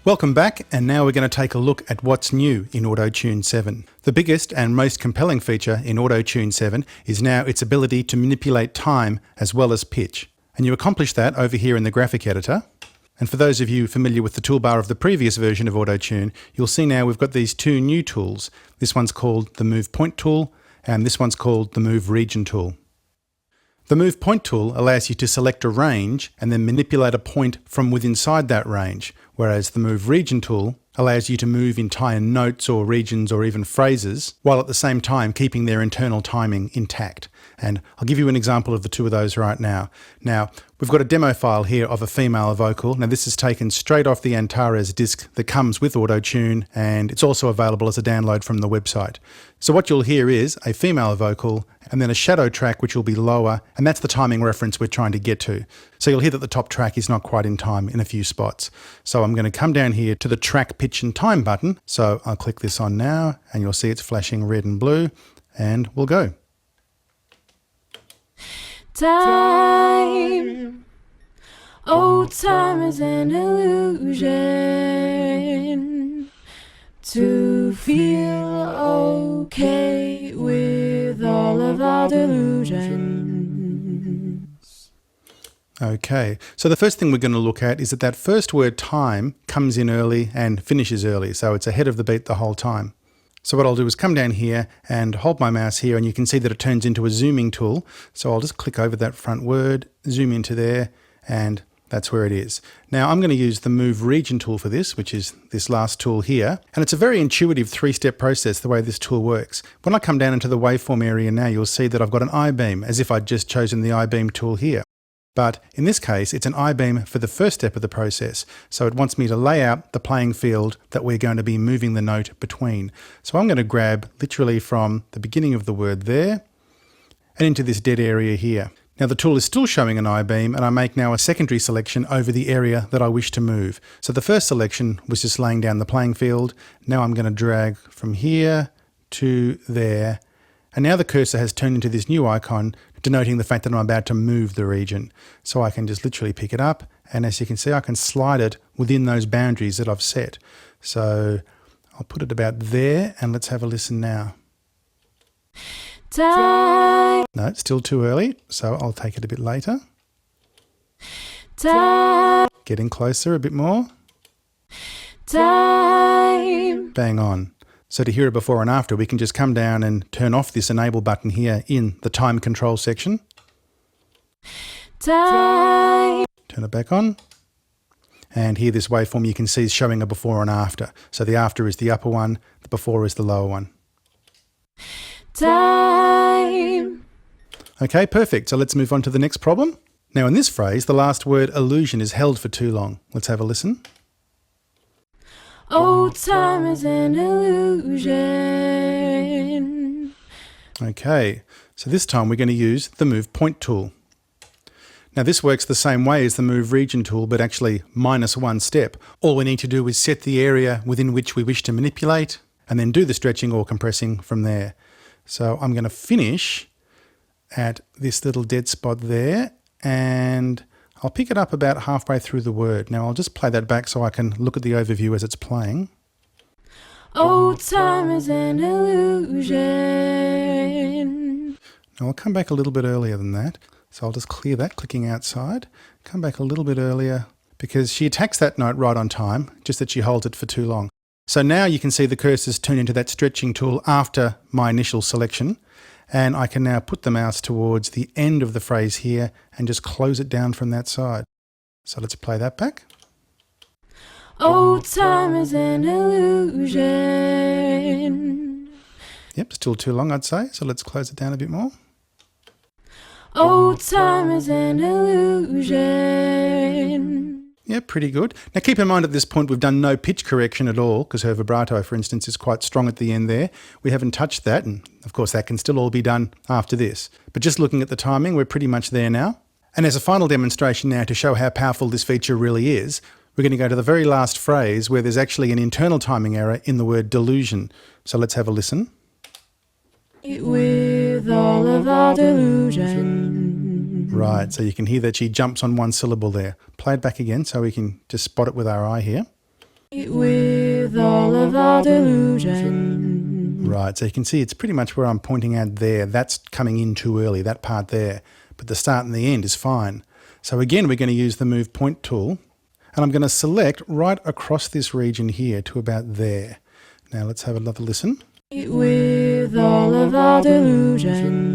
Welcome back, and now we're going to take a look at what's new in Auto-Tune 7. The biggest and most compelling feature in Auto-Tune 7 is now its ability to manipulate time as well as pitch. And you accomplish that over here in the graphic editor. And for those of you familiar with the toolbar of the previous version of Auto-Tune, you'll see now we've got these two new tools. This one's called the Move Point tool, and this one's called the Move Region tool. The Move Point tool allows you to select a range and then manipulate a point from within inside that range, whereas the Move Region tool allows you to move entire notes or regions or even phrases, while at the same time keeping their internal timing intact. And I'll give you an example of the two of those right now. Now, we've got a demo file here of a female vocal. Now, this is taken straight off the Antares disc that comes with Auto-Tune, and it's also available as a download from the website. So what you'll hear is a female vocal and then a shadow track which will be lower, and that's the timing reference we're trying to get to. So you'll hear that the top track is not quite in time in a few spots. So I'm going to come down here to the track, pitch and time button. So I'll click this on now and you'll see it's flashing red and blue, and we'll go. Time, oh, time is an illusion. To feel okay with all of our delusions. Okay, so the first thing we're going to look at is that first word time comes in early and finishes early, so it's ahead of the beat the whole time. So what I'll do is come down here and hold my mouse here, and you can see that it turns into a zooming tool. So I'll just click over that front word, zoom into there, and that's where it is. Now I'm going to use the Move Region tool for this, which is this last tool here. And it's a very intuitive three-step process the way this tool works. When I come down into the waveform area now, you'll see that I've got an I-beam, as if I'd just chosen the I-beam tool here. But in this case, it's an I-beam for the first step of the process. So it wants me to lay out the playing field that we're going to be moving the note between. So I'm going to grab literally from the beginning of the word there and into this dead area here. Now the tool is still showing an I-beam, and I make now a secondary selection over the area that I wish to move. So the first selection was just laying down the playing field. Now I'm going to drag from here to there. And now the cursor has turned into this new icon, denoting the fact that I'm about to move the region. So I can just literally pick it up, and as you can see, I can slide it within those boundaries that I've set. So I'll put it about there, and let's have a listen now. Time. No, it's still too early, so I'll take it a bit later. Time. Getting closer a bit more. Time. Bang on. So to hear it before and after, we can just come down and turn off this enable button here in the time control section. Time. Turn it back on. And here this waveform you can see is showing a before and after. So the after is the upper one, the before is the lower one. Time. Okay, perfect. So let's move on to the next problem. Now in this phrase, the last word illusion is held for too long. Let's have a listen. Oh, time is an illusion. Okay, so this time we're going to use the Move Point tool. Now this works the same way as the Move Region tool, but actually minus one step. All we need to do is set the area within which we wish to manipulate, and then do the stretching or compressing from there. So I'm going to finish at this little dead spot there, and I'll pick it up about halfway through the word. Now I'll just play that back so I can look at the overview as it's playing. Oh, time is an illusion. Now I'll come back a little bit earlier than that. So I'll just clear that, clicking outside. Come back a little bit earlier because she attacks that note right on time, just that she holds it for too long. So now you can see the cursors turn into that stretching tool after my initial selection. And I can now put the mouse towards the end of the phrase here and just close it down from that side. So let's play that back. Oh, time is an illusion. Yep, still too long, I'd say. So let's close it down a bit more. Oh, time is an illusion. Yeah, pretty good. Now keep in mind at this point we've done no pitch correction at all, because her vibrato, for instance, is quite strong at the end there. We haven't touched that, and of course that can still all be done after this. But just looking at the timing, we're pretty much there now. And as a final demonstration now to show how powerful this feature really is, we're going to go to the very last phrase where there's actually an internal timing error in the word delusion. So let's have a listen. With all of our delusion. Right, so you can hear that she jumps on one syllable there. Play it back again so we can just spot it with our eye here. with all of our delusion. Right, so you can see it's pretty much where I'm pointing at there. That's coming in too early, that part there. But the start and the end is fine. So again, we're going to use the Move Point tool. And I'm going to select right across this region here to about there. Now let's have another listen. With all of our delusion.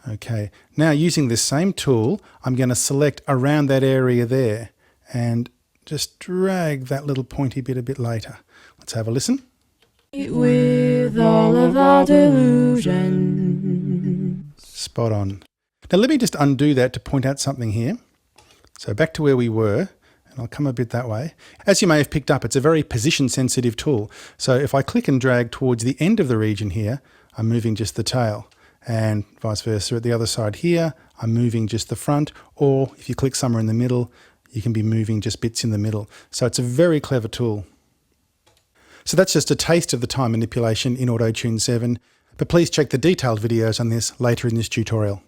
Okay, now using this same tool, I'm going to select around that area there and just drag that little pointy bit a bit later. Let's have a listen. With all of our delusion. Spot on. Now let me just undo that to point out something here. So back to where we were, and I'll come a bit that way. As you may have picked up, it's a very position sensitive tool. So if I click and drag towards the end of the region here, I'm moving just the tail, and vice versa at the other side here, I'm moving just the front, or if you click somewhere in the middle, you can be moving just bits in the middle. So it's a very clever tool. So that's just a taste of the time manipulation in Auto-Tune 7, but please check the detailed videos on this later in this tutorial.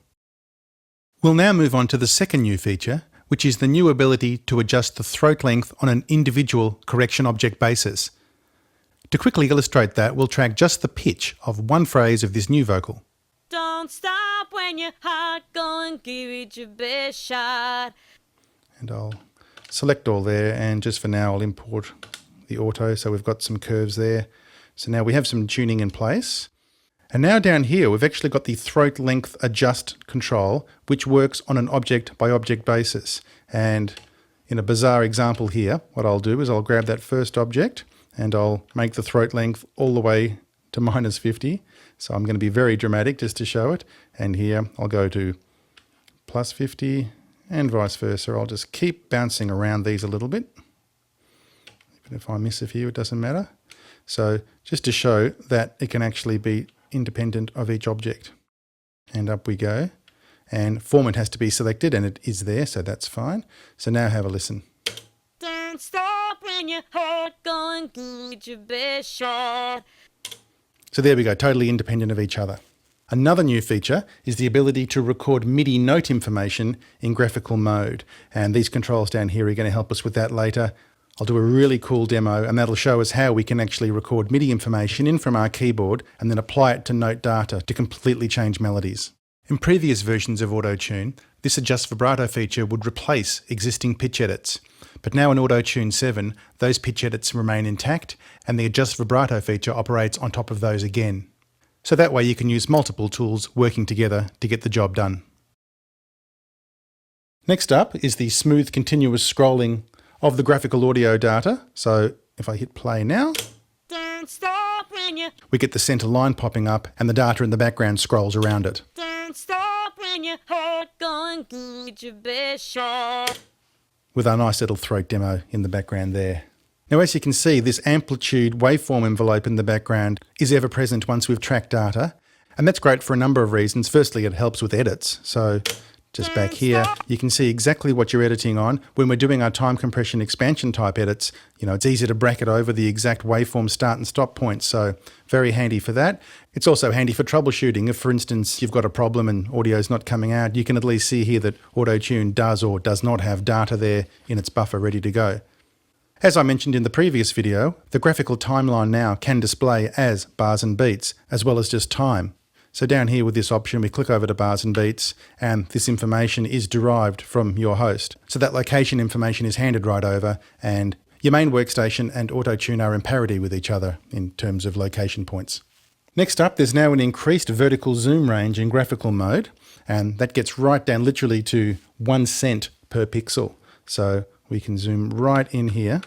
We'll now move on to the second new feature, which is the new ability to adjust the throat length on an individual correction object basis. To quickly illustrate that, we'll track just the pitch of one phrase of this new vocal. Don't stop when your heart going, give it your best shot. And I'll select all there, and just for now I'll import the auto, so we've got some curves there. So now we have some tuning in place. And now down here we've actually got the throat length adjust control, which works on an object by object basis. And in a bizarre example here, what I'll do is I'll grab that first object and I'll make the throat length all the way to -50. So I'm going to be very dramatic just to show it. And here I'll go to +50 and vice versa. I'll just keep bouncing around these a little bit. Even if I miss a few, it doesn't matter. So just to show that it can actually be independent of each object. And up we go. And format has to be selected, and it is there, so that's fine. So now have a listen. Don't stop when your heart going, give it your best shot. So there we go, totally independent of each other. Another new feature is the ability to record MIDI note information in graphical mode. And these controls down here are going to help us with that later. I'll do a really cool demo, and that'll show us how we can actually record MIDI information in from our keyboard and then apply it to note data to completely change melodies. In previous versions of Auto-Tune, this Adjust Vibrato feature would replace existing pitch edits. But now in Auto-Tune 7, those pitch edits remain intact, and the Adjust Vibrato feature operates on top of those again. So that way you can use multiple tools working together to get the job done. Next up is the smooth continuous scrolling of the graphical audio data. So if I hit play now, Don't stop when you, we get the center line popping up and the data in the background scrolls around it. don't stop when your heart going, give it your best shot. With our nice little throat demo in the background there. Now, as you can see, this amplitude waveform envelope in the background is ever present once we've tracked data. And that's great for a number of reasons. Firstly, it helps with edits. So just back here, you can see exactly what you're editing on. When we're doing our time compression expansion type edits, it's easy to bracket over the exact waveform start and stop points. So very handy for that. It's also handy for troubleshooting. If, for instance, you've got a problem and audio is not coming out, you can at least see here that Auto-Tune does or does not have data there in its buffer ready to go. As I mentioned in the previous video, the graphical timeline now can display as bars and beats, as well as just time. So down here with this option, we click over to bars and beats, and this information is derived from your host. So that location information is handed right over, and your main workstation and Auto-Tune are in parity with each other in terms of location points. Next up, there's now an increased vertical zoom range in graphical mode, and that gets right down literally to 1 cent per pixel. So we can zoom right in here,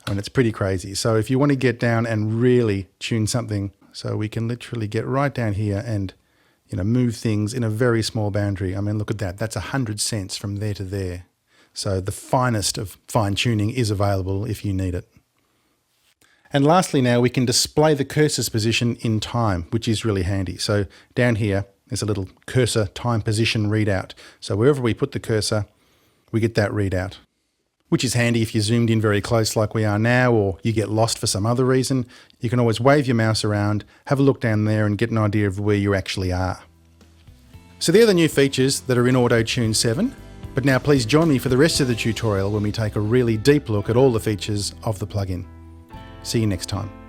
and it's pretty crazy. So if you want to get down and really tune something, so we can literally get right down here and move things in a very small boundary. I mean, look at that. That's 100 cents from there to there. So the finest of fine tuning is available if you need it. And lastly now, we can display the cursor's position in time, which is really handy. So down here, there's a little cursor time position readout. So wherever we put the cursor, we get that readout, which is handy if you're zoomed in very close like we are now, or you get lost for some other reason. You can always wave your mouse around, have a look down there and get an idea of where you actually are. So they're the new features that are in Auto-Tune 7. But now please join me for the rest of the tutorial when we take a really deep look at all the features of the plugin. See you next time.